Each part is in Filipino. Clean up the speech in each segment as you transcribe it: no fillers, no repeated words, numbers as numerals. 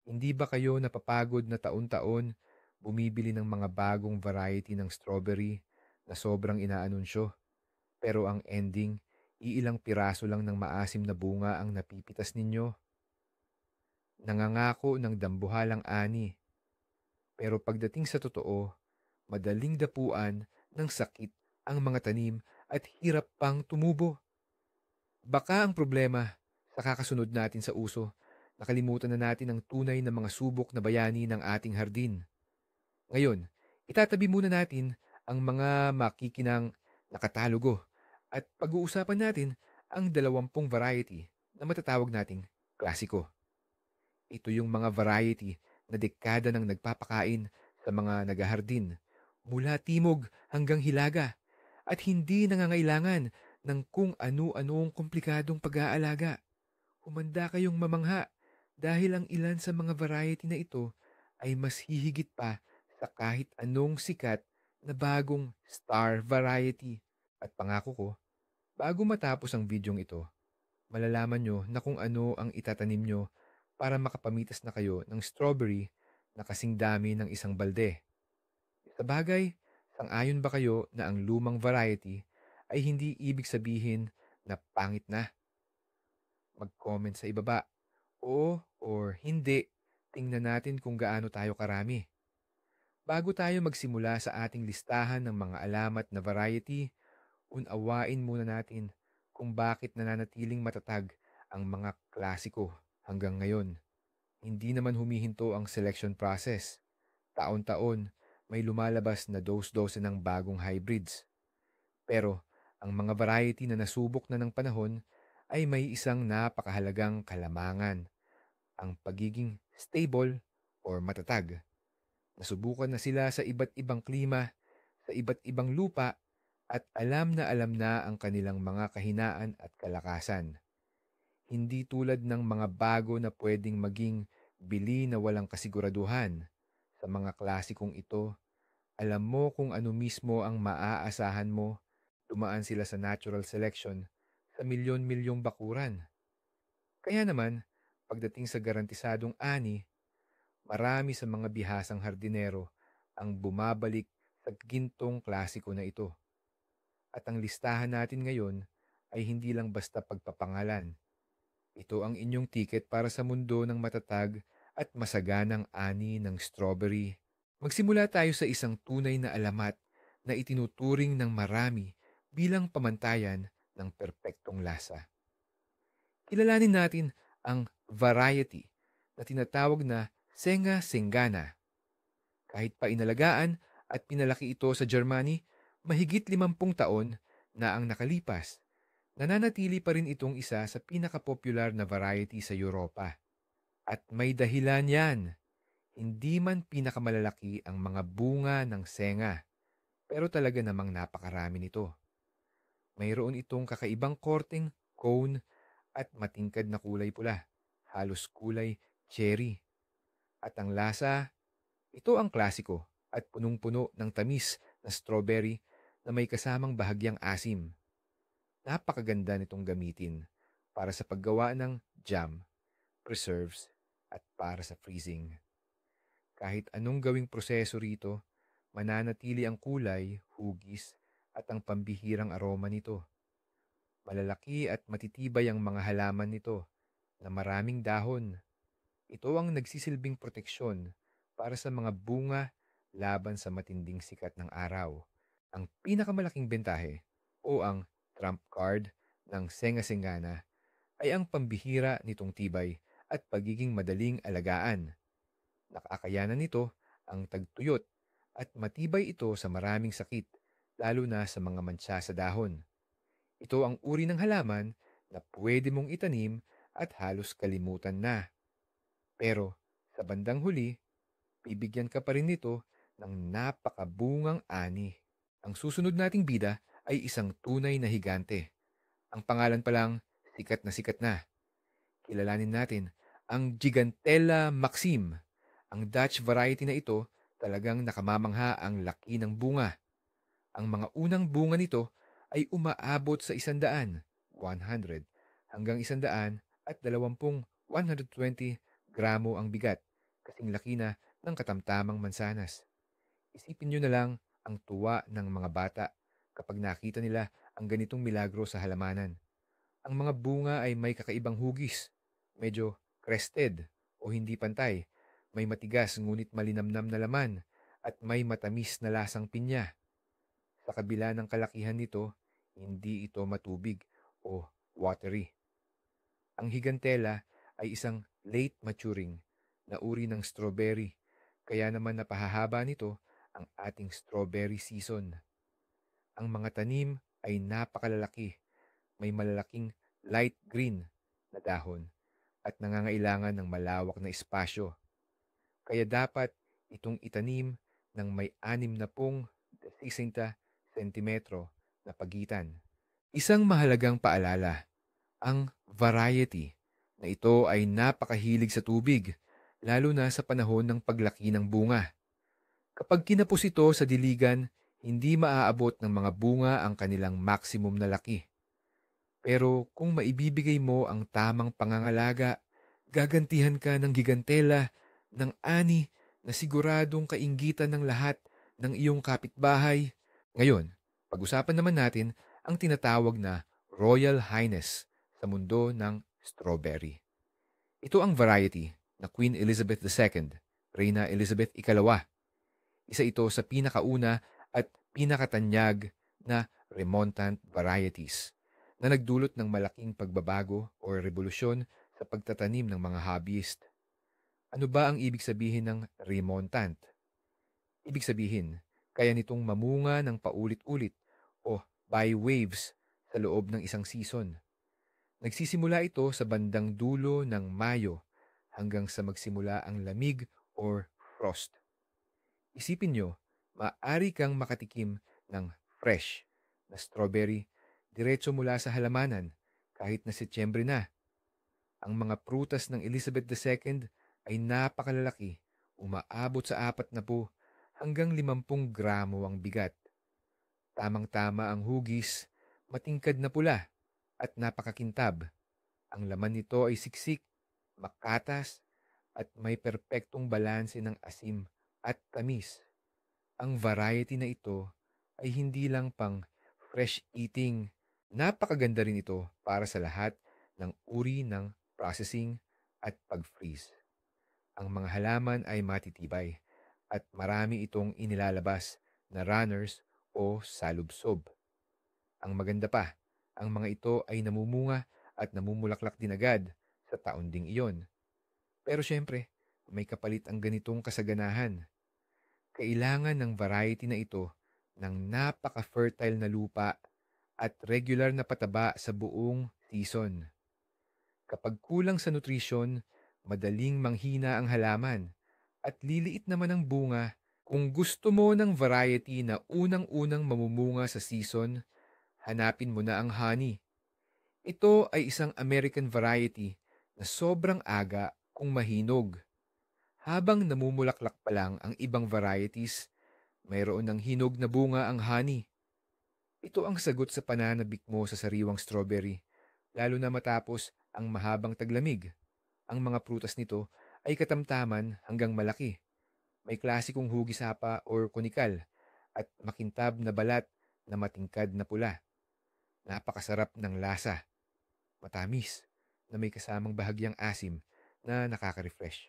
Hindi ba kayo napapagod na taon-taon bumibili ng mga bagong variety ng strawberry na sobrang inaanunsyo, pero ang ending, iilang piraso lang ng maasim na bunga ang napipitas ninyo? Nangangako ng dambuhalang ani, pero pagdating sa totoo, madaling dapuan ng sakit ang mga tanim at hirap pang tumubo. Baka ang problema sa kakasunod natin sa uso, nakalimutan na natin ang tunay na mga subok na bayani ng ating hardin. Ngayon, itatabi muna natin ang mga makikinang nakatalogo at pag-uusapan natin ang 20 variety na matatawag nating klasiko. Ito yung mga variety na dekada nang nagpapakain sa mga nagahardin mula timog hanggang hilaga at hindi nangangailangan ng kung ano-anong komplikadong pag-aalaga. Humanda kayong mamangha dahil ang ilan sa mga variety na ito ay mas hihigit pa sa kahit anong sikat na bagong star variety. At pangako ko, bago matapos ang videong ito, malalaman nyo na kung ano ang itatanim nyo para makapamitas na kayo ng strawberry na kasing dami ng isang balde. Sa bagay, sang-ayon ba kayo na ang lumang variety ay hindi ibig sabihin na pangit na? Mag-comment sa ibaba. Oo or hindi, tingnan natin kung gaano tayo karami. Bago tayo magsimula sa ating listahan ng mga alamat na variety, unawain muna natin kung bakit nananatiling matatag ang mga klasiko hanggang ngayon. Hindi naman humihinto ang selection process. Taon-taon, may lumalabas na dose-dose ng bagong hybrids. Pero ang mga variety na nasubok na ng panahon ay may isang napakahalagang kalamangan, ang pagiging stable or matatag. Nasubukan na sila sa iba't ibang klima, sa iba't ibang lupa, at alam na ang kanilang mga kahinaan at kalakasan. Hindi tulad ng mga bago na pwedeng maging bili na walang kasiguraduhan. Sa mga klasikong ito, alam mo kung ano mismo ang maaasahan mo. Dumaan sila sa natural selection sa milyon-milyong bakuran. Kaya naman, pagdating sa garantisadong ani, marami sa mga bihasang hardinero ang bumabalik sa gintong klasiko na ito. At ang listahan natin ngayon ay hindi lang basta pagpapangalan. Ito ang inyong tiket para sa mundo ng matatag at masaganang ani ng strawberry. Magsimula tayo sa isang tunay na alamat na itinuturing ng marami bilang pamantayan ng perpektong lasa. Kilalanin natin ang variety na tinatawag na Senga Sengana. Kahit pa inalagaan at pinalaki ito sa Germany, mahigit 50 taon na ang nakalipas, nananatili pa rin itong isa sa pinakapopular na variety sa Europa. At may dahilan yan. Hindi man pinakamalalaki ang mga bunga ng senga, pero talaga namang napakarami nito. Mayroon itong kakaibang korteng cone at matingkad na kulay pula, halos kulay cherry. At ang lasa, ito ang klasiko at punong-puno ng tamis na strawberry na may kasamang bahagyang asim. Napakaganda nitong gamitin para sa paggawa ng jam, preserves, at para sa freezing. Kahit anong gawing proseso rito, mananatili ang kulay, hugis, at ang pambihirang aroma nito. Malalaki at matitibay ang mga halaman nito na maraming dahon. Ito ang nagsisilbing proteksyon para sa mga bunga laban sa matinding sikat ng araw. Ang pinakamalaking bentahe o ang trump card ng senga-sengana ay ang pambihira nitong tibay at pagiging madaling alagaan. Nakakayanan nito ang tagtuyot at matibay ito sa maraming sakit, lalo na sa mga mantsa sa dahon. Ito ang uri ng halaman na pwede mong itanim at halos kalimutan na. Pero sa bandang huli, bibigyan ka pa rin nito ng napakabungang ani. Ang susunod nating bida ay isang tunay na higante. Ang pangalan pa lang, sikat na. Kilalanin natin ang Gigantella Maxim. Ang Dutch variety na ito, talagang nakamamangha ang laki ng bunga. Ang mga unang bunga nito ay umaabot sa 100 hanggang 120 gramo ang bigat. kasing laki na ng katamtamang mansanas. Isipin nyo na lang ang tuwa ng mga bata kapag nakita nila ang ganitong milagro sa halamanan. Ang mga bunga ay may kakaibang hugis, medyo crested o hindi pantay, may matigas ngunit malinamnam na laman, at may matamis na lasang pinya. Sa kabila ng kalakihan nito, hindi ito matubig o watery. Ang higantela ay isang late maturing na uri ng strawberry, kaya naman napahahaba nito ang ating strawberry season. Ang mga tanim ay napakalalaki, may malalaking light green na dahon at nangangailangan ng malawak na espasyo. Kaya dapat itong itanim ng may 60 sentimetro na pagitan. Isang mahalagang paalala, ang variety na ito ay napakahilig sa tubig, lalo na sa panahon ng paglaki ng bunga. Kapag kinapos ito sa diligan, hindi maaabot ng mga bunga ang kanilang maximum na laki. Pero kung maibibigay mo ang tamang pangangalaga, gagantihan ka ng gigantela, ng ani na siguradong kainggitan ng lahat ng iyong kapitbahay. Ngayon, pag-usapan naman natin ang tinatawag na Royal Highness sa mundo ng strawberry. Ito ang variety na Queen Elizabeth II, Reyna Elizabeth II. Isa ito sa pinakauna at pinakatanyag na remontant varieties na nagdulot ng malaking pagbabago o revolusyon sa pagtatanim ng mga hobbyist. Ano ba ang ibig sabihin ng remontant? Ibig sabihin, kaya nitong mamunga ng paulit-ulit o by waves sa loob ng isang season. Nagsisimula ito sa bandang dulo ng Mayo hanggang sa magsimula ang lamig or frost. Isipin nyo, maaari kang makatikim ng fresh na strawberry diretso mula sa halamanan kahit na Setyembre na. Ang mga prutas ng Elizabeth II ay napakalalaki, umaabot sa 40 hanggang 50 gramo ang bigat. Tamang-tama ang hugis, matingkad na pula at napakakintab. Ang laman nito ay siksik, makatas at may perpektong balanse ng asim at tamis. Ang variety na ito ay hindi lang pang fresh eating. Napakaganda rin ito para sa lahat ng uri ng processing at pag-freeze. Ang mga halaman ay matitibay at marami itong inilalabas na runners o salubsob. Ang maganda pa, ang mga ito ay namumunga at namumulaklak din agad sa taon ding iyon. Pero syempre, may kapalit ang ganitong kasaganahan. Kailangan ng variety na ito ng napaka-fertile na lupa at regular na pataba sa buong season. Kapag kulang sa nutrisyon, madaling manghina ang halaman at liliit naman ang bunga. Kung gusto mo ng variety na unang-unang mamumunga sa season, hanapin mo na ang honey. Ito ay isang American variety na sobrang aga kung mahinog. Habang namumulaklak pa lang ang ibang varieties, mayroon ng hinog na bunga ang honey. Ito ang sagot sa pananabik mo sa sariwang strawberry, lalo na matapos ang mahabang taglamig. Ang mga prutas nito ay katamtaman hanggang malaki. May klasikong hugisapa or kunikal at makintab na balat na matingkad na pula. Napakasarap ng lasa, matamis, na may kasamang bahagyang asim na nakaka-refresh.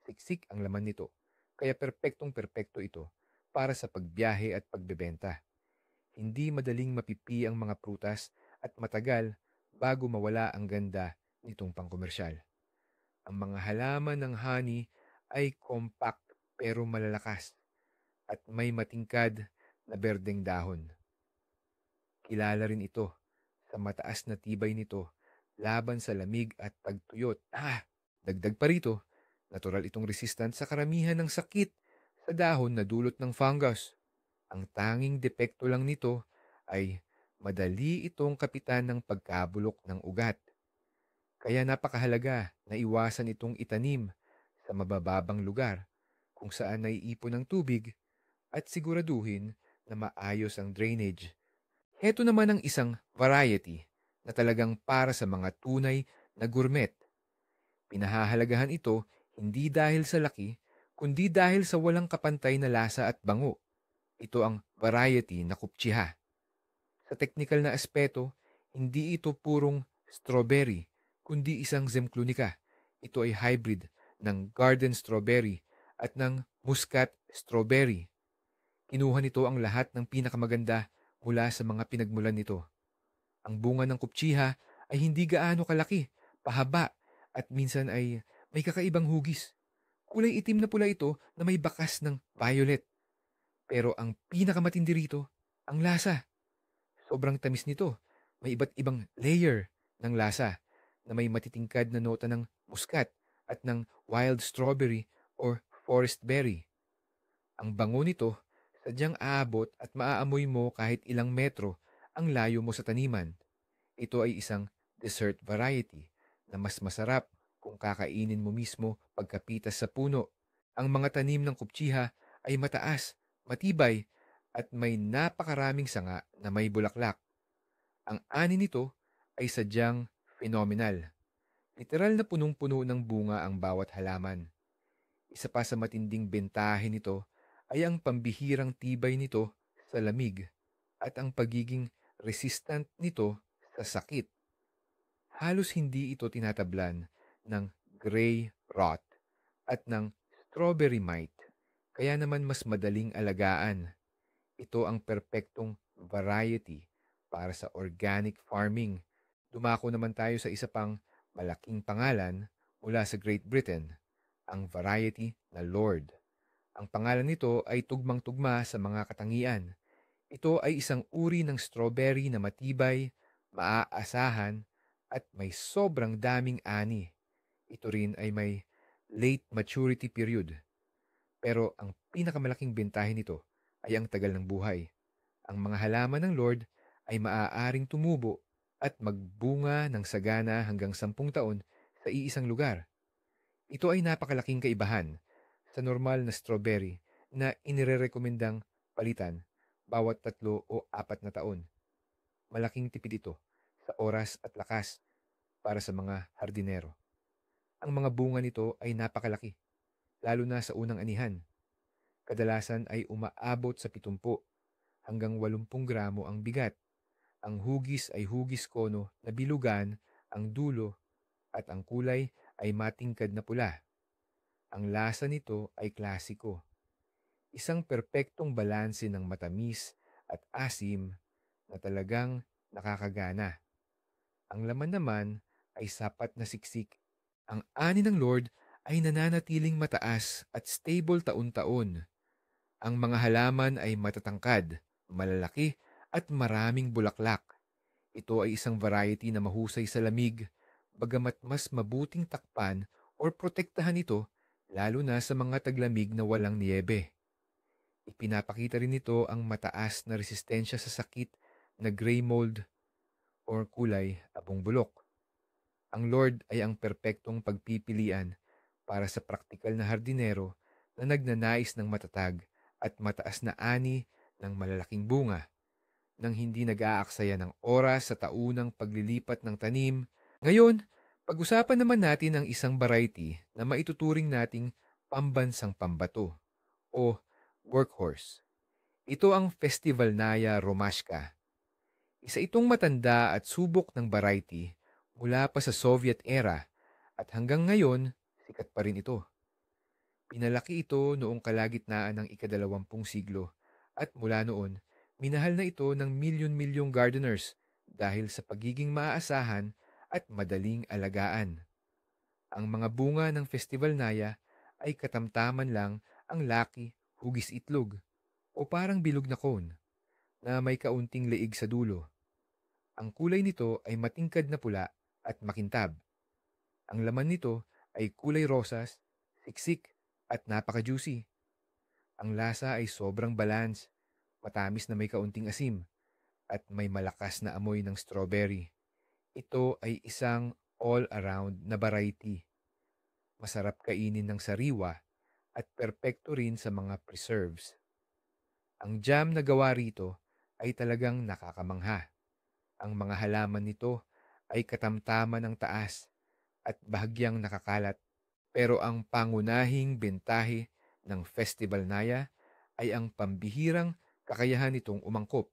Siksik ang laman nito, kaya perpektong-perpekto ito para sa pagbiyahe at pagbebenta. Hindi madaling mapipi ang mga prutas at matagal bago mawala ang ganda nitong pangkomersyal. Ang mga halaman ng honey ay compact pero malalakas at may matingkad na berdeng dahon. Kilala rin ito sa mataas na tibay nito laban sa lamig at pagtuyot. Dagdag pa rito, natural itong resistant sa karamihan ng sakit sa dahon na dulot ng fungus. Ang tanging depekto lang nito ay madali itong kapitan ng pagkabulok ng ugat. Kaya napakahalaga na iwasan itong itanim sa mabababang lugar kung saan naiipon ng tubig at siguraduhin na maayos ang drainage. Heto naman ang isang variety na talagang para sa mga tunay na gourmet. Pinahahalagahan ito Hindi dahil sa laki, kundi dahil sa walang kapantay na lasa at bango. Ito ang variety na kupchiha. Sa teknikal na aspeto, hindi ito purong strawberry, kundi isang Zemclunica. Ito ay hybrid ng garden strawberry at ng muscat strawberry. Kinuha nito ang lahat ng pinakamaganda mula sa mga pinagmulan nito. Ang bunga ng kupchiha ay hindi gaano kalaki, pahaba, at minsan ay may kakaibang hugis. Kulay itim na pula ito na may bakas ng violet. Pero ang pinakamatindi rito, ang lasa. Sobrang tamis nito. May iba't ibang layer ng lasa na may matitingkad na nota ng muskat at ng wild strawberry or forest berry. Ang bango nito, sadyang aabot at maaamoy mo kahit ilang metro ang layo mo sa taniman. Ito ay isang dessert variety na mas masarap kung kakainin mo mismo pagkapitas sa puno. Ang mga tanim ng kupchiha ay mataas, matibay, at may napakaraming sanga na may bulaklak. Ang ani nito ay sadyang phenomenal. Literal na punong-puno ng bunga ang bawat halaman. Isa pa sa matinding bentahe nito ay ang pambihirang tibay nito sa lamig at ang pagiging resistant nito sa sakit. Halos hindi ito tinatablan ng gray rot at ng strawberry mite, kaya naman mas madaling alagaan. Ito ang perpektong variety para sa organic farming. Dumako naman tayo sa isa pang malaking pangalan mula sa Great Britain, ang variety na Lord. Ang pangalan nito ay tugmang-tugma sa mga katangian. Ito ay isang uri ng strawberry na matibay, maaasahan, at may sobrang daming ani. Ito rin ay may late maturity period. Pero ang pinakamalaking bentahe nito ay ang tagal ng buhay. Ang mga halaman ng Lord ay maaaring tumubo at magbunga ng sagana hanggang 10 taon sa iisang lugar. Ito ay napakalaking kaibahan sa normal na strawberry na inirerekomendang palitan bawat 3 o 4 na taon. Malaking tipid ito sa oras at lakas para sa mga hardinero. Ang mga bunga nito ay napakalaki, lalo na sa unang anihan. Kadalasan ay umaabot sa 70 hanggang 80 gramo ang bigat. Ang hugis ay hugis kono na bilugan ang dulo at ang kulay ay matingkad na pula. Ang lasa nito ay klasiko. Isang perpektong balanse ng matamis at asim na talagang nakakagana. Ang laman naman ay sapat na siksik. Ang ani ng Lord ay nananatiling mataas at stable taon-taon. Ang mga halaman ay matatangkad, malalaki at maraming bulaklak. Ito ay isang variety na mahusay sa lamig, bagamat mas mabuting takpan or protektahan ito lalo na sa mga taglamig na walang niyebe. Ipinapakita rin nito ang mataas na resistensya sa sakit na gray mold or kulay abong bulok. Ang Lord ay ang perpektong pagpipilian para sa praktikal na hardinero na nagnanais ng matatag at mataas na ani ng malalaking bunga nang hindi nag-aaksaya ng oras sa taunang paglilipat ng tanim. Ngayon, pag-usapan naman natin ang isang variety na maituturing nating pambansang pambato o workhorse. Ito ang Festivalnaya romashka. Isa itong matanda at subok ng variety mula pa sa Soviet era at hanggang ngayon, sikat pa rin ito. Pinalaki ito noong kalagitnaan ng ika-20 siglo at mula noon, minahal na ito ng milyon-milyong gardeners dahil sa pagiging maaasahan at madaling alagaan. Ang mga bunga ng Festival Naya ay katamtaman lang ang laki, hugis itlog o parang bilog na cone na may kaunting leeg sa dulo. Ang kulay nito ay matingkad na pula at makintab. Ang laman nito ay kulay rosas, siksik at napaka-juicy. Ang lasa ay sobrang balance, matamis na may kaunting asim, at may malakas na amoy ng strawberry. Ito ay isang all-around na variety. Masarap kainin ng sariwa at perpekto rin sa mga preserves. Ang jam na gawa rito ay talagang nakakamangha. Ang mga halaman nito ay katamtaman ng taas at bahagyang nakakalat. Pero ang pangunahing bentahe ng Festival Naya ay ang pambihirang kakayahan nitong umangkop.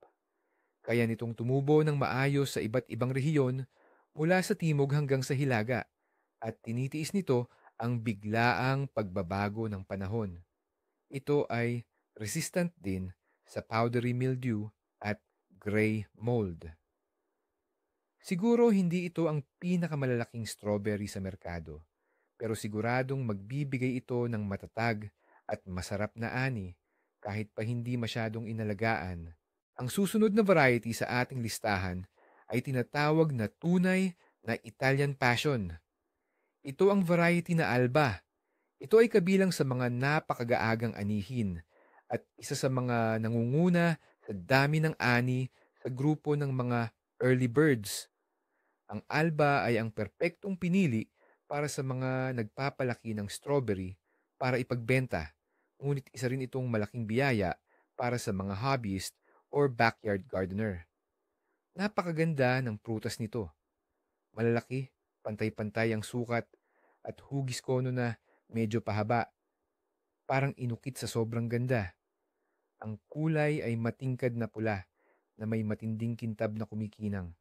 Kaya nitong tumubo ng maayos sa iba't ibang rehiyon mula sa timog hanggang sa hilaga at tinitiis nito ang biglaang pagbabago ng panahon. Ito ay resistant din sa powdery mildew at gray mold. Siguro hindi ito ang pinakamalalaking strawberry sa merkado, pero siguradong magbibigay ito ng matatag at masarap na ani kahit pa hindi masyadong inalagaan. Ang susunod na variety sa ating listahan ay tinatawag na tunay na Italian Passion. Ito ang variety na Alba. Ito ay kabilang sa mga napakagaagang anihin at isa sa mga nangunguna sa dami ng ani sa grupo ng mga early birds. Ang Alba ay ang perpektong pinili para sa mga nagpapalaki ng strawberry para ipagbenta, ngunit isa rin itong malaking biyaya para sa mga hobbyist or backyard gardener. Napakaganda ng prutas nito. Malalaki, pantay-pantay ang sukat, at hugis kono na medyo pahaba, parang inukit sa sobrang ganda. Ang kulay ay matingkad na pula na may matinding kintab na kumikinang.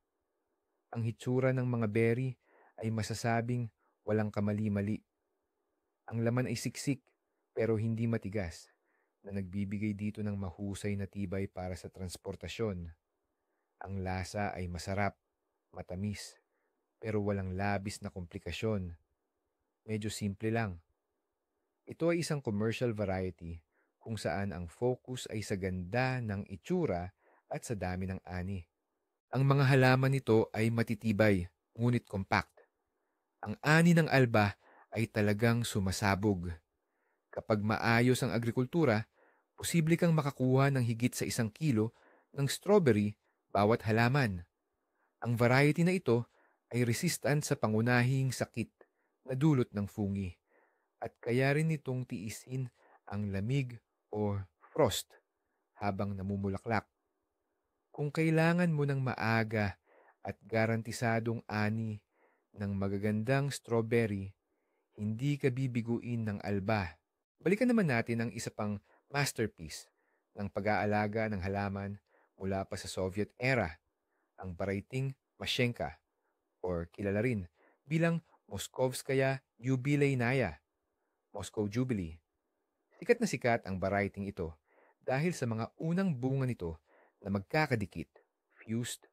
Ang hitsura ng mga berry ay masasabing walang kamali-mali. Ang laman ay siksik pero hindi matigas na nagbibigay dito ng mahusay na tibay para sa transportasyon. Ang lasa ay masarap, matamis, pero walang labis na komplikasyon. Medyo simple lang. Ito ay isang commercial variety kung saan ang focus ay sa ganda ng itsura at sa dami ng ani. Ang mga halaman nito ay matitibay, ngunit compact. Ang ani ng alba ay talagang sumasabog. Kapag maayos ang agrikultura, posible kang makakuha ng higit sa 1 kilo ng strawberry bawat halaman. Ang variety na ito ay resistant sa pangunahing sakit na dulot ng fungi at kaya rin nitong tiisin ang lamig o frost habang namumulaklak. Kung kailangan mo ng maaga at garantisadong ani ng magagandang strawberry, hindi ka bibiguin ng alba. Balikan naman natin ang isa pang masterpiece ng pag-aalaga ng halaman mula pa sa Soviet era, ang varieting Mashenka or kilala rin bilang Moskovskaya Yubileinaya, Moscow Jubilee. Sikat na sikat ang variety ito dahil sa mga unang bunga nito na magkakadikit, fused,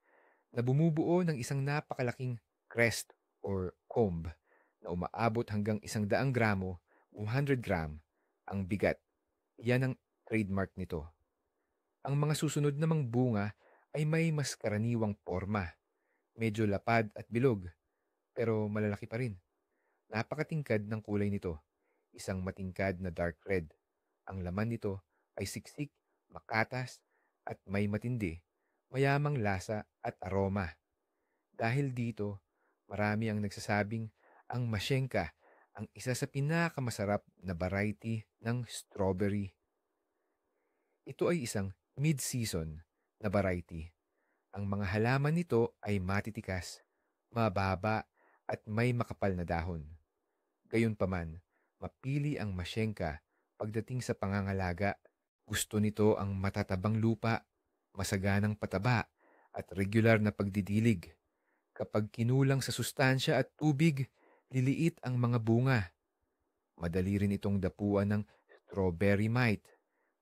na bumubuo ng isang napakalaking crest or comb na umaabot hanggang 100 gramo, 100 gram, ang bigat. Yan ang trademark nito. Ang mga susunod namang bunga ay may mas karaniwang porma, medyo lapad at bilog, pero malalaki pa rin. Napakatingkad ng kulay nito, isang matingkad na dark red. Ang laman nito ay siksik, makatas, at may matindi, mayamang lasa at aroma. Dahil dito, marami ang nagsasabing ang Mashenka ang isa sa pinakamasarap na variety ng strawberry. Ito ay isang mid-season na variety. Ang mga halaman nito ay matitikas, mababa at may makapal na dahon. Gayunpaman, mapili ang Mashenka pagdating sa pangangalaga. Gusto nito ang matatabang lupa, masaganang pataba at regular na pagdidilig. Kapag kinulang sa sustansya at tubig, liliit ang mga bunga. Madali rin itong dapuan ng strawberry mite,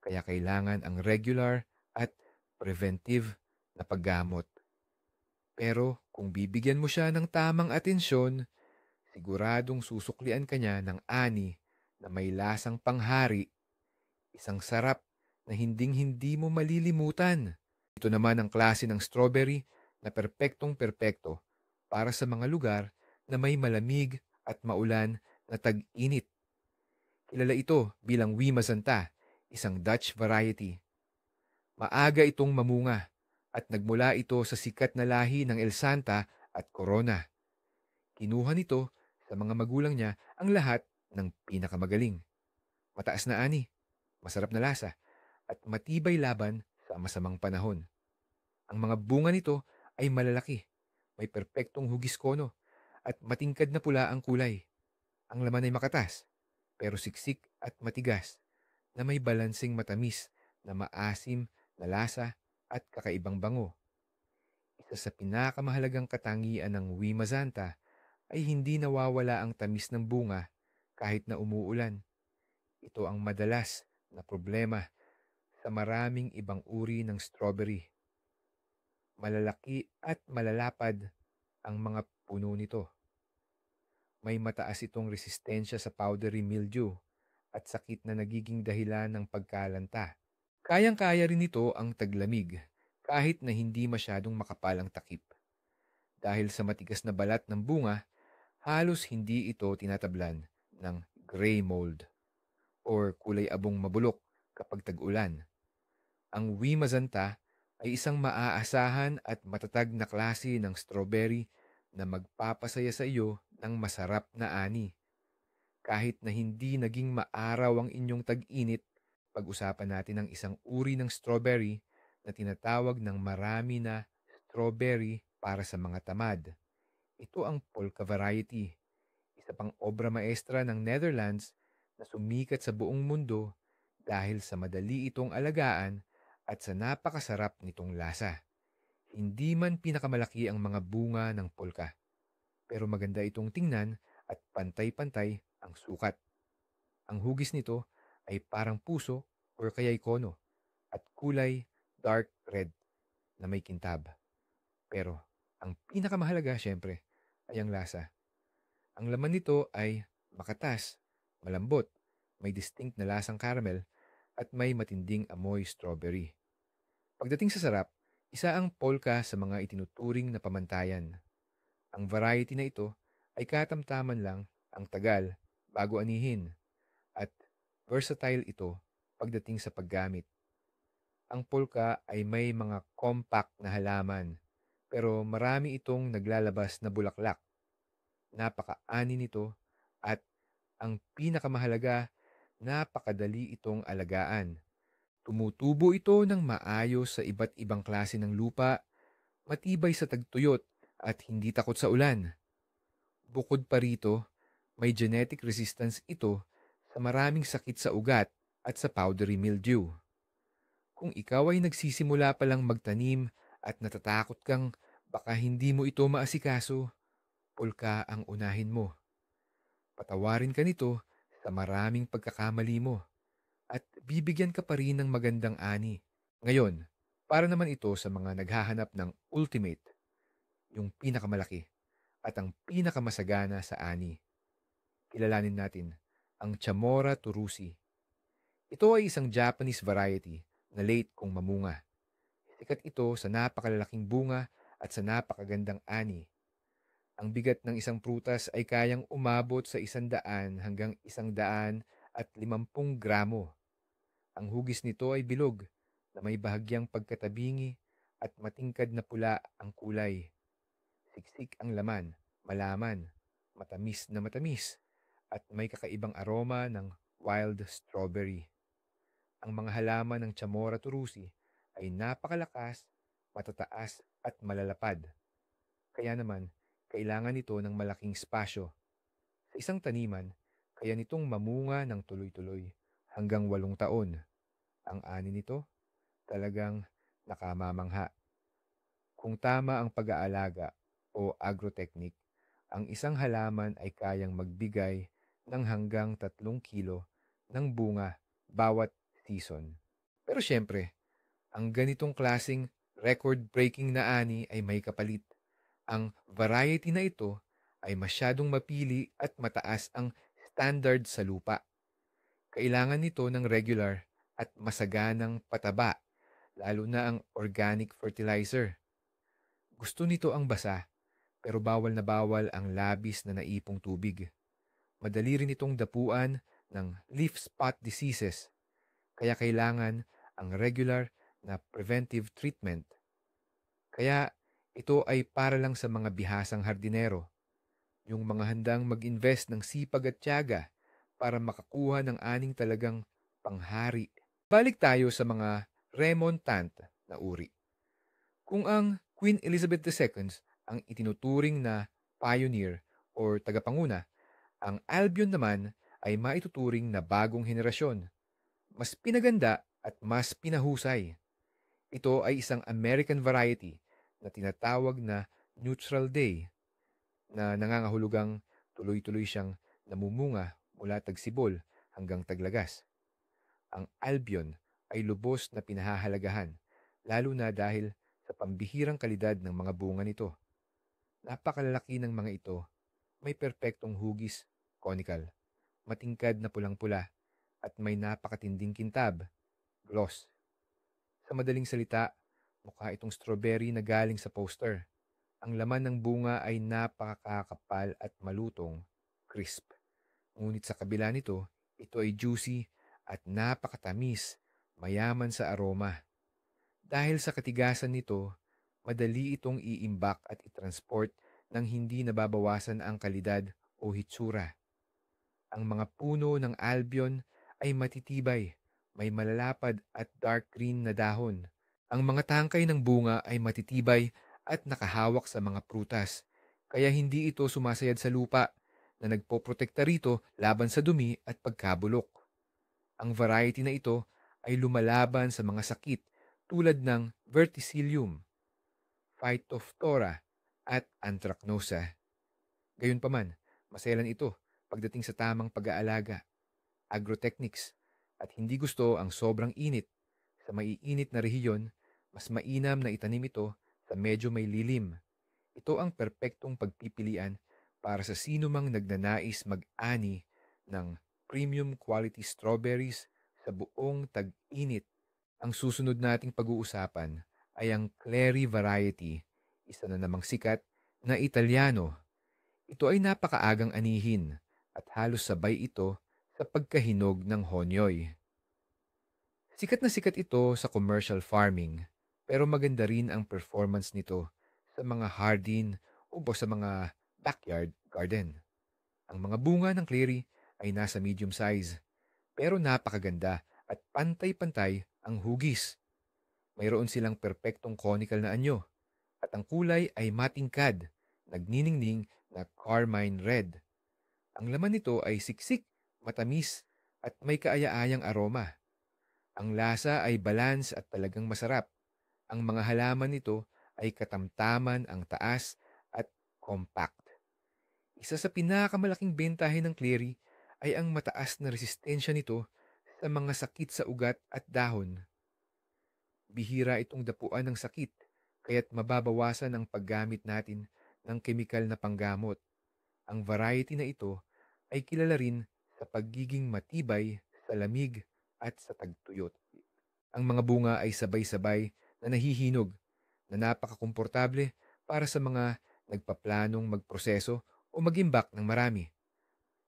kaya kailangan ang regular at preventive na paggamot. Pero kung bibigyan mo siya ng tamang atensyon, siguradong susuklian ka niya ng ani na may lasang panghari, isang sarap na hinding-hindi mo malilimutan. Ito naman ang klase ng strawberry na perpektong-perpekto para sa mga lugar na may malamig at maulan na tag-init. Kilala ito bilang Wimazanta, isang Dutch variety. Maaga itong mamunga at nagmula ito sa sikat na lahi ng El Santa at Corona. Kinuha nito sa mga magulang niya ang lahat ng pinakamagaling. Mataas na ani, masarap na lasa, at matibay laban sa masamang panahon. Ang mga bunga nito ay malalaki, may perpektong hugis kono, at matingkad na pula ang kulay. Ang laman ay makatas, pero siksik at matigas na may balansing matamis na maasim na lasa at kakaibang bango. Isa sa pinakamahalagang katangian ng Wimazanta ay hindi nawawala ang tamis ng bunga kahit na umuulan. Ito ang madalas na problema sa maraming ibang uri ng strawberry. Malalaki at malalapad ang mga puno nito. May mataas itong resistensya sa powdery mildew at sakit na nagiging dahilan ng pagkalanta. Kayang-kaya rin ito ang taglamig kahit na hindi masyadong makapal ang takip. Dahil sa matigas na balat ng bunga, halos hindi ito tinatablan ng gray mold or kulay abong mabulok kapag tag-ulan. Ang Wimazanta ay isang maaasahan at matatag na klase ng strawberry na magpapasaya sa iyo ng masarap na ani. Kahit na hindi naging maaraw ang inyong tag-init, pag-usapan natin ang isang uri ng strawberry na tinatawag ng marami na strawberry para sa mga tamad. Ito ang Polka variety, isa pang obra maestra ng Netherlands na sumikat sa buong mundo dahil sa madali itong alagaan at sa napakasarap nitong lasa. Hindi man pinakamalaki ang mga bunga ng polka, pero maganda itong tingnan at pantay-pantay ang sukat. Ang hugis nito ay parang puso or kaya'y kono at kulay dark red na may kintab. Pero ang pinakamahalaga syempre ay ang lasa. Ang laman nito ay makatas, malambot, may distinct na lasang caramel at may matinding amoy strawberry. Pagdating sa sarap, isa ang polka sa mga itinuturing na pamantayan. Ang variety na ito ay katamtaman lang ang tagal bago anihin at versatile ito pagdating sa paggamit. Ang polka ay may mga compact na halaman pero marami itong naglalabas na bulaklak. Napakaani nito at ang pinakamahalaga, napakadali itong alagaan. Tumutubo ito ng maayos sa iba't ibang klase ng lupa, matibay sa tagtuyot at hindi takot sa ulan. Bukod pa rito, may genetic resistance ito sa maraming sakit sa ugat at sa powdery mildew. Kung ikaw ay nagsisimula pa lang magtanim at natatakot kang baka hindi mo ito maasikaso, polka ang unahin mo. Patawarin ka nito sa maraming pagkakamali mo at bibigyan ka pa rin ng magandang ani. Ngayon, para naman ito sa mga naghahanap ng ultimate, yung pinakamalaki at ang pinakamasagana sa ani. Kilalanin natin ang Chamora turusi. Ito ay isang Japanese variety na late kung mamunga. Sikat ito sa napakalalaking bunga at sa napakagandang ani. Ang bigat ng isang prutas ay kayang umabot sa 100 hanggang 150 gramo. Ang hugis nito ay bilog na may bahagyang pagkatabingi at matingkad na pula ang kulay. Siksik ang laman, malaman, matamis, at may kakaibang aroma ng wild strawberry. Ang mga halaman ng Chamora turusi ay napakalakas, matataas at malalapad. Kaya naman, kailangan nito ng malaking espasyo. Sa isang taniman, kaya nitong mamunga ng tuloy-tuloy hanggang 8 taon. Ang ani nito, talagang nakamamangha. Kung tama ang pag-aalaga o agrotechnic, ang isang halaman ay kayang magbigay ng hanggang 3 kilo ng bunga bawat season. Pero syempre, ang ganitong klasing record-breaking na ani ay may kapalit. Ang variety na ito ay masyadong mapili at mataas ang standard sa lupa. Kailangan nito ng regular at masaganang pataba, lalo na ang organic fertilizer. Gusto nito ang basa, pero bawal na bawal ang labis na naipong tubig. Madali rin itong dapuan ng leaf spot diseases, kaya kailangan ang regular na preventive treatment. Kaya ito ay para lang sa mga bihasang hardinero, yung mga handang mag-invest ng sipag at tiyaga para makakuha ng aning talagang panghari. Balik tayo sa mga remontant na uri. Kung ang Queen Elizabeth II ang itinuturing na pioneer or tagapanguna, Ang Albion naman ay maituturing na bagong henerasyon, mas pinaganda at mas pinahusay. Ito ay isang American variety na tinatawag na Neutral Day na nangangahulugang tuloy-tuloy siyang namumunga mula tagsibol hanggang taglagas. Ang Albion ay lubos na pinahahalagahan, lalo na dahil sa pambihirang kalidad ng mga bunga nito. Napakalalaki ng mga ito, may perpektong hugis, conical, matingkad na pulang-pula, at may napakatinding kintab, gloss. Sa madaling salita, mukha itong strawberry na galing sa poster. Ang laman ng bunga ay napakakapal at malutong, crisp. Ngunit sa kabila nito, ito ay juicy at napakatamis, mayaman sa aroma. Dahil sa katigasan nito, madali itong iimbak at itransport nang hindi nababawasan ang kalidad o hitsura. Ang mga puno ng Albion ay matitibay, may malalapad at dark green na dahon. Ang mga tangkay ng bunga ay matitibay at nakahawak sa mga prutas, kaya hindi ito sumasayad sa lupa na nagpoprotekta rito laban sa dumi at pagkabulok. Ang variety na ito ay lumalaban sa mga sakit tulad ng verticillium, Phytophthora at Anthracnosa. Gayunpaman, maselan ito pagdating sa tamang pag-aalaga, agrotechnics, at hindi gusto ang sobrang init. Sa maiinit na rehiyon, mas mainam na itanim ito sa medyo may lilim. Ito ang perpektong pagpipilian para sa sino mang nagnanais mag-ani ng premium quality strawberries sa buong tag-init. Ang susunod nating pag-uusapan ay ang Clary variety, isa na namang sikat na Italiano. Ito ay napakaagang anihin at halos sabay ito sa pagkahinog ng honyoy. Sikat ito sa commercial farming, pero maganda rin ang performance nito sa mga hardin o sa mga backyard garden. Ang mga bunga ng clary ay nasa medium size, pero napakaganda at pantay-pantay ang hugis. Mayroon silang perpektong conical na anyo at ang kulay ay matingkad, nagniningning na carmine red. Ang laman nito ay siksik, matamis at may kaaya-ayang aroma. Ang lasa ay balance at talagang masarap. Ang mga halaman nito ay katamtaman ang taas at compact. Isa sa pinakamalaking bentahe ng clary ay ang mataas na resistensya nito sa mga sakit sa ugat at dahon. Bihira itong dapuan ng sakit, kaya't mababawasan ang paggamit natin ng kemikal na panggamot. Ang variety na ito ay kilala rin sa pagiging matibay sa lamig at sa tagtuyot. Ang mga bunga ay sabay-sabay na nahihinog na napakakomportable para sa mga nagpaplanong magproseso o magimbak ng marami.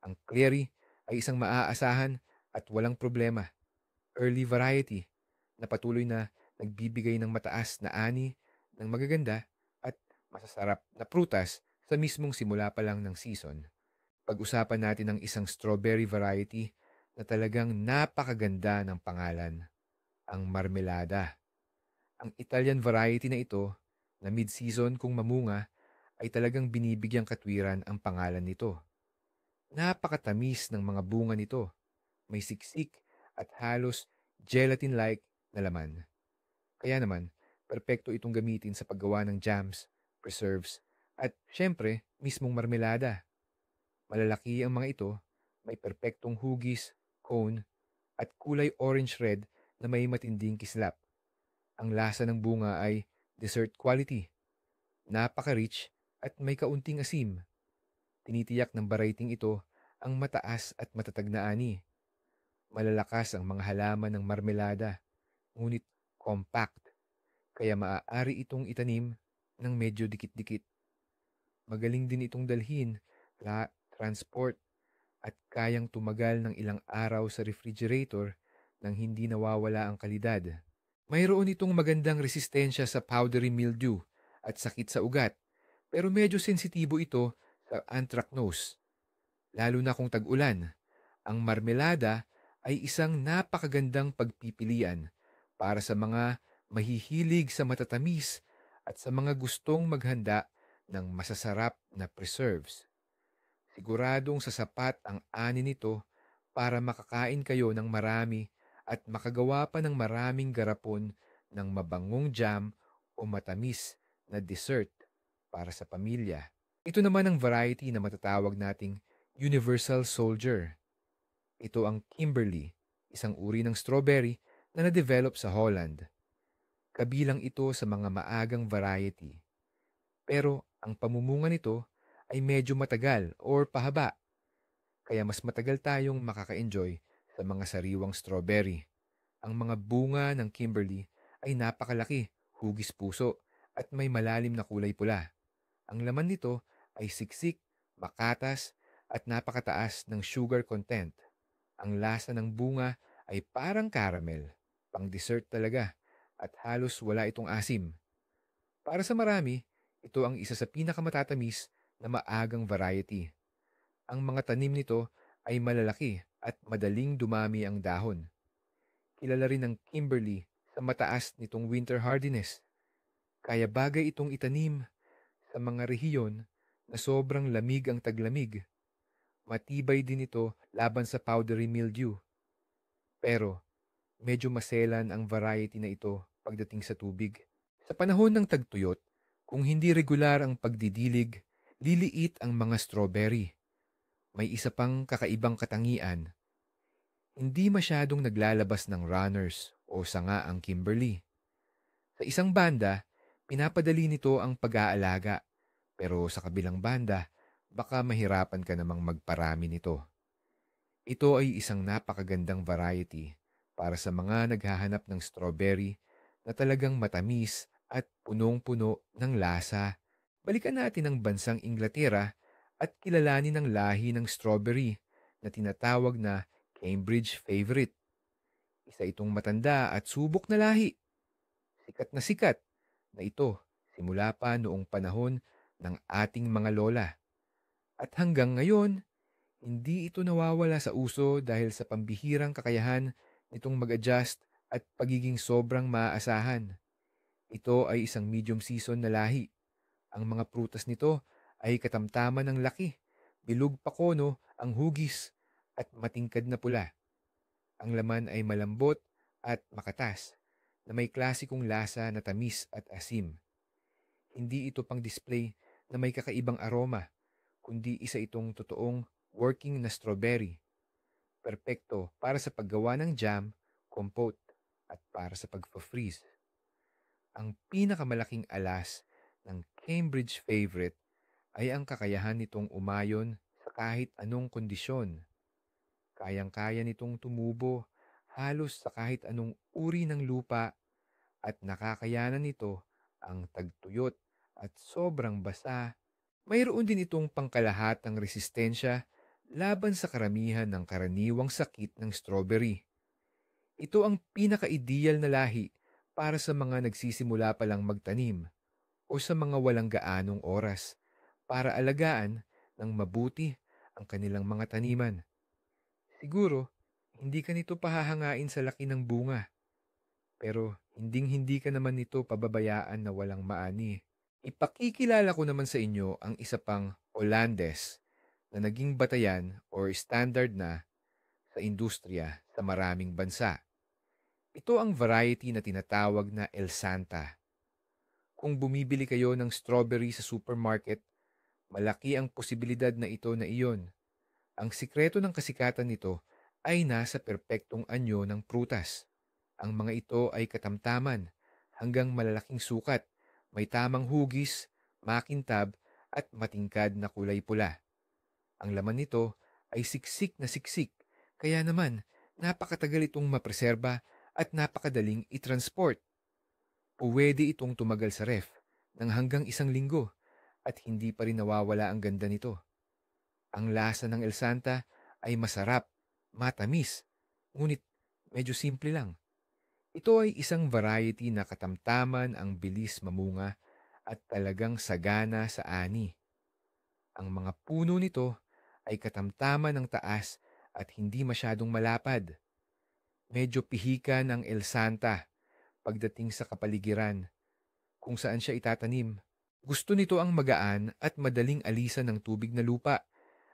Ang clary ay isang maaasahan at walang problema. Early variety na patuloy na nagbibigay ng mataas na ani ng magaganda at masasarap na prutas sa mismong simula pa lang ng season. Pag-usapan natin ang isang strawberry variety na talagang napakaganda ng pangalan, ang marmelada. Ang Italian variety na ito, na mid-season kung mamunga, ay talagang binibigyang katwiran ang pangalan nito. Napakatamis ng mga bunga nito, may siksik at halos gelatin-like na laman. Kaya naman, perpekto itong gamitin sa paggawa ng jams, preserves, at syempre, mismong marmelada. Malalaki ang mga ito, may perpektong hugis, cone, at kulay orange-red na may matinding kislap. Ang lasa ng bunga ay dessert quality, napaka-rich at may kaunting asim. Tinitiyak ng barating ito ang mataas at matatag na ani. Malalakas ang mga halaman ng marmelada, ngunit compact, kaya maaari itong itanim ng medyo dikit-dikit. Magaling din itong dalhin, transport, at kayang tumagal ng ilang araw sa refrigerator nang hindi nawawala ang kalidad. Mayroon itong magandang resistensya sa powdery mildew at sakit sa ugat, pero medyo sensitibo ito sa anthracnose, lalo na kung tag-ulan. Ang marmelada ay isang napakagandang pagpipilian para sa mga mahihilig sa matatamis at sa mga gustong maghanda ng masasarap na preserves. Siguradong sasapat ang ani nito para makakain kayo ng marami at makagawa pa ng maraming garapon ng mabangong jam o matamis na dessert para sa pamilya. Ito naman ang variety na matatawag nating Universal Soldier. Ito ang Kimberly, isang uri ng strawberry na na-develop sa Holland. Kabilang ito sa mga maagang variety. Pero ang pamumunga nito ay medyo matagal or pahaba, kaya mas matagal tayong makaka-enjoy sa mga sariwang strawberry. Ang mga bunga ng Kimberly ay napakalaki, hugis puso, at may malalim na kulay pula. Ang laman nito ay siksik, makatas, at napakataas ng sugar content. Ang lasa ng bunga ay parang caramel, pang dessert talaga, at halos wala itong asim. Para sa marami, ito ang isa sa pinakamatatamis na maagang variety. Ang mga tanim nito ay malalaki at madaling dumami ang dahon. Kilala rin ang Kimberly sa mataas nitong winter hardiness. Kaya bagay itong itanim sa mga rehiyon na sobrang lamig ang taglamig. Matibay din ito laban sa powdery mildew. Pero medyo maselan ang variety na ito pagdating sa tubig. Sa panahon ng tagtuyot, kung hindi regular ang pagdidilig, liliit ang mga strawberry. May isa pang kakaibang katangian. Hindi masyadong naglalabas ng runners o sanga ang Kimberly. Sa isang banda, pinapadali nito ang pag-aalaga. Pero sa kabilang banda, baka mahirapan ka namang magparami nito. Ito ay isang napakagandang variety para sa mga naghahanap ng strawberry na talagang matamis at punong-puno ng lasa. Balikan natin ang bansang Inglaterra at kilalanin ang lahi ng strawberry na tinatawag na Cambridge Favorite. Isa itong matanda at subok na lahi. Sikat na ito simula pa noong panahon ng ating mga lola. At hanggang ngayon, hindi ito nawawala sa uso dahil sa pambihirang kakayahan nitong mag-adjust at pagiging sobrang maaasahan. Ito ay isang medium season na lahi. Ang mga prutas nito ay katamtaman ng laki, bilog pakono ang hugis at matingkad na pula. Ang laman ay malambot at makatas na may klasikong lasa na tamis at asim. Hindi ito pang display na may kakaibang aroma, kundi isa itong totoong working na strawberry. Perpekto para sa paggawa ng jam, compote, at para sa pagpa-freeze. Ang pinakamalaking alas ng Cambridge Favorite ay ang kakayahan nitong umayon sa kahit anong kondisyon. Kayang-kaya nitong tumubo halos sa kahit anong uri ng lupa at nakakayanan nito ang tagtuyot at sobrang basa. Mayroon din itong pangkalahatang resistensya laban sa karamihan ng karaniwang sakit ng strawberry. Ito ang pinaka-ideal na lahi para sa mga nagsisimula pa lang magtanim o sa mga walang gaanong oras para alagaan ng mabuti ang kanilang mga taniman. Siguro, hindi ka nito pahahangain sa laki ng bunga, pero hinding-hindi ka naman nito pababayaan na walang maani. Ipakikilala ko naman sa inyo ang isa pang Hollandes na naging batayan or standard na sa industriya sa maraming bansa. Ito ang variety na tinatawag na El Santa. Kung bumibili kayo ng strawberry sa supermarket, malaki ang posibilidad na ito na iyon. Ang sikreto ng kasikatan nito ay nasa perpektong anyo ng prutas. Ang mga ito ay katamtaman hanggang malalaking sukat, may tamang hugis, makintab at matingkad na kulay pula. Ang laman nito ay siksik na siksik, kaya naman napakatagal itong mapreserba at napakadaling i-transport. Pwede itong tumagal sa ref ng hanggang 1 linggo at hindi pa rin nawawala ang ganda nito. Ang lasa ng El Santa ay masarap, matamis, ngunit medyo simple lang. Ito ay isang variety na katamtaman ang bilis mamunga at talagang sagana sa ani. Ang mga puno nito ay katamtaman ng taas at hindi masyadong malapad. Medyo pihikan ang El Santa pagdating sa kapaligiran kung saan siya itatanim. Gusto nito ang magaan at madaling alisan ng tubig na lupa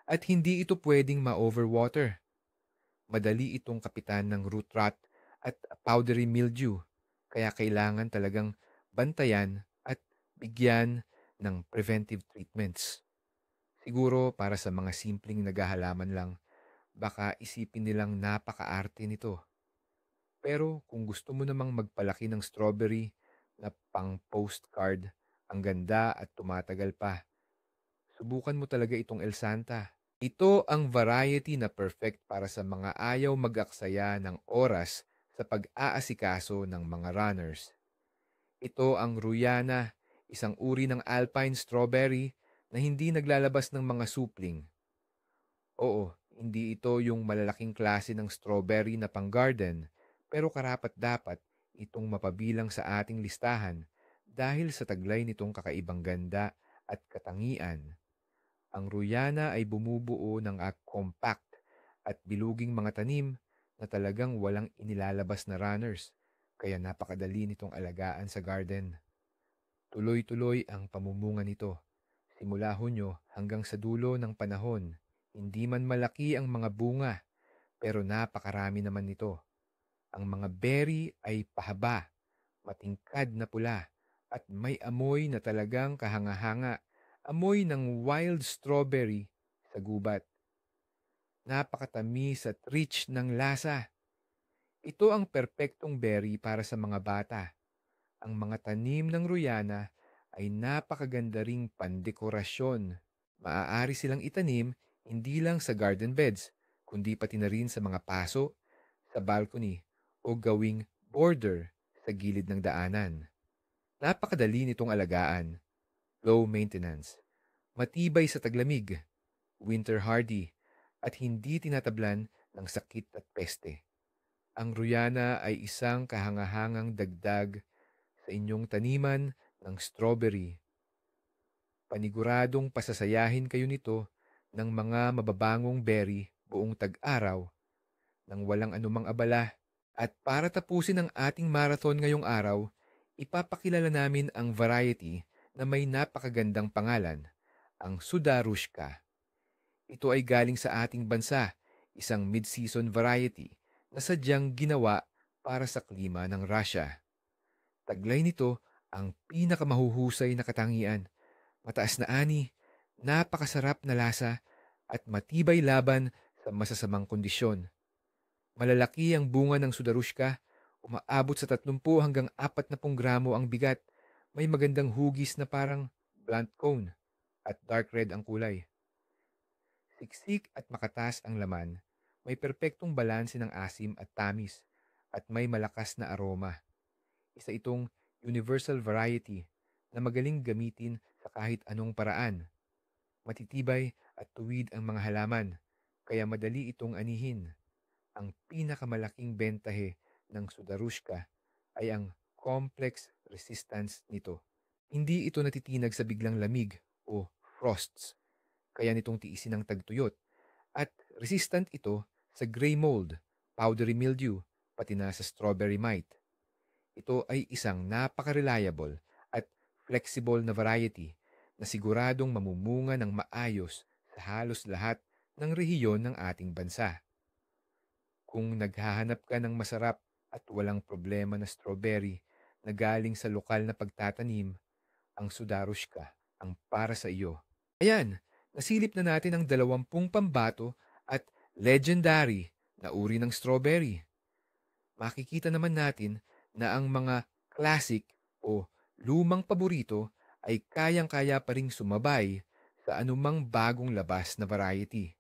at hindi ito pwedeng ma-overwater. Madali itong kapitan ng root rot at powdery mildew, kaya kailangan talagang bantayan at bigyan ng preventive treatments. Siguro para sa mga simpleng naghahalaman lang, baka isipin nilang napakaarte nito. Pero kung gusto mo namang magpalaki ng strawberry na pang postcard, ang ganda at tumatagal pa, subukan mo talaga itong El Santa. Ito ang variety na perfect para sa mga ayaw mag-aksaya ng oras sa pag-aasikaso ng mga runners. Ito ang Ruyana, isang uri ng alpine strawberry na hindi naglalabas ng mga supling. Oo, hindi ito yung malalaking klase ng strawberry na pang-garden, pero karapat-dapat itong mapabilang sa ating listahan dahil sa taglay nitong kakaibang ganda at katangian. Ang Ruyana ay bumubuo ng compact at biluging mga tanim na talagang walang inilalabas na runners, kaya napakadali nitong alagaan sa garden. Tuloy-tuloy ang pamumunga nito, simula Hunyo hanggang sa dulo ng panahon. Hindi man malaki ang mga bunga, pero napakarami naman nito. Ang mga berry ay pahaba, matingkad na pula, at may amoy na talagang kahanga-hanga, amoy ng wild strawberry sa gubat. Napakatamis at rich ng lasa. Ito ang perpektong berry para sa mga bata. Ang mga tanim ng Ruyana ay napakaganda ring pandekorasyon. Maaari silang itanim hindi lang sa garden beds, kundi pati na rin sa mga paso, sa balcony, o gawing border sa gilid ng daanan. Napakadali nitong alagaan, low maintenance, matibay sa taglamig, winter hardy, at hindi tinatablan ng sakit at peste. Ang Ruyana ay isang kahangahangang dagdag sa inyong taniman ng strawberry. Paniguradong pasasayahin kayo nito ng mga mababangong berry buong tag-araw nang walang anumang abala. At para tapusin ang ating marathon ngayong araw, ipapakilala namin ang variety na may napakagandang pangalan, ang Sudarushka. Ito ay galing sa ating bansa, isang mid-season variety na sadyang ginawa para sa klima ng Russia. Taglay nito ang pinakamahuhusay na katangian, mataas na ani, napakasarap na lasa, at matibay laban sa masasamang kondisyon. Malalaki ang bunga ng Sudarushka, umaabot sa 30 hanggang 40 gramo ang bigat. May magandang hugis na parang blunt cone at dark red ang kulay. Siksik at makatas ang laman, may perpektong balanse ng asim at tamis, at may malakas na aroma. Isa itong universal variety na magaling gamitin sa kahit anong paraan. Matitibay at tuwid ang mga halaman, kaya madali itong anihin. Ang pinakamalaking bentahe ng Sudarushka ay ang complex resistance nito. Hindi ito natitinag sa biglang lamig o frosts, kaya nitong tiisin ng tagtuyot, at resistant ito sa gray mold, powdery mildew, pati na sa strawberry mite. Ito ay isang napaka-reliable at flexible na variety na siguradong mamumunga ng maayos sa halos lahat ng rehiyon ng ating bansa. Kung naghahanap ka ng masarap at walang problema na strawberry na galing sa lokal na pagtatanim, ang Sudarushka ang para sa iyo. Ayan, nasilip na natin ang 20 pambato at legendary na uri ng strawberry. Makikita naman natin na ang mga classic o lumang paborito ay kayang-kaya pa ring sumabay sa anumang bagong labas na variety.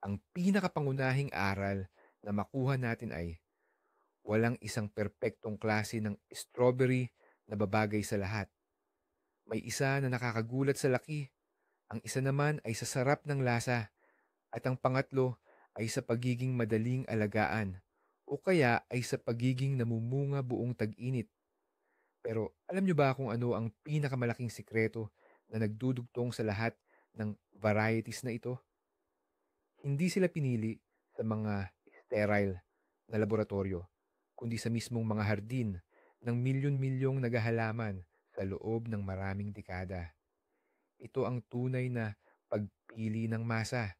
Ang pinakapangunahing aral na makuha natin ay walang isang perpektong klase ng strawberry na babagay sa lahat. May isa na nakakagulat sa laki, ang isa naman ay sa sarap ng lasa, at ang pangatlo ay sa pagiging madaling alagaan o kaya ay sa pagiging namumunga buong tag-init. Pero alam nyo ba kung ano ang pinakamalaking sikreto na nagdudugtong sa lahat ng varieties na ito? Hindi sila pinili sa mga sterile na laboratorio, kundi sa mismong mga hardin ng milyon-milyong naghahalaman sa loob ng maraming dekada. Ito ang tunay na pagpili ng masa.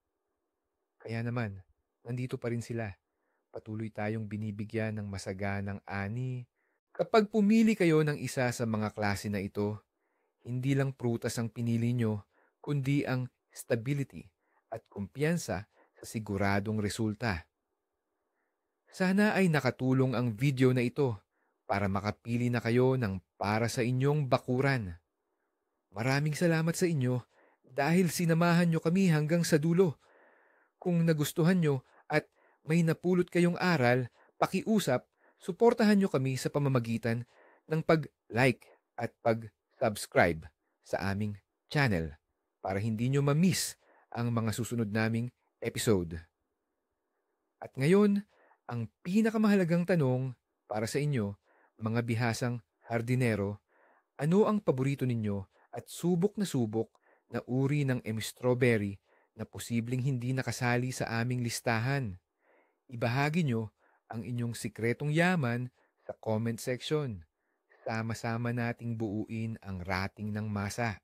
Kaya naman, nandito pa rin sila. Patuloy tayong binibigyan ng masaganang ani. Kapag pumili kayo ng isa sa mga klase na ito, hindi lang prutas ang pinili nyo, kundi ang stability at kumpiyansa sa siguradong resulta. Sana ay nakatulong ang video na ito para makapili na kayo ng para sa inyong bakuran. Maraming salamat sa inyo dahil sinamahan nyo kami hanggang sa dulo. Kung nagustuhan nyo at may napulot kayong aral, pakiusap, suportahan nyo kami sa pamamagitan ng pag-like at pag-subscribe sa aming channel para hindi nyo ma-miss ang mga susunod naming episode. At ngayon, ang pinakamahalagang tanong para sa inyo, mga bihasang hardinero, ano ang paborito ninyo at subok na uri ng strawberry na posibleng hindi nakasali sa aming listahan? Ibahagi nyo ang inyong sikretong yaman sa comment section. Sama-sama nating buuin ang rating ng masa.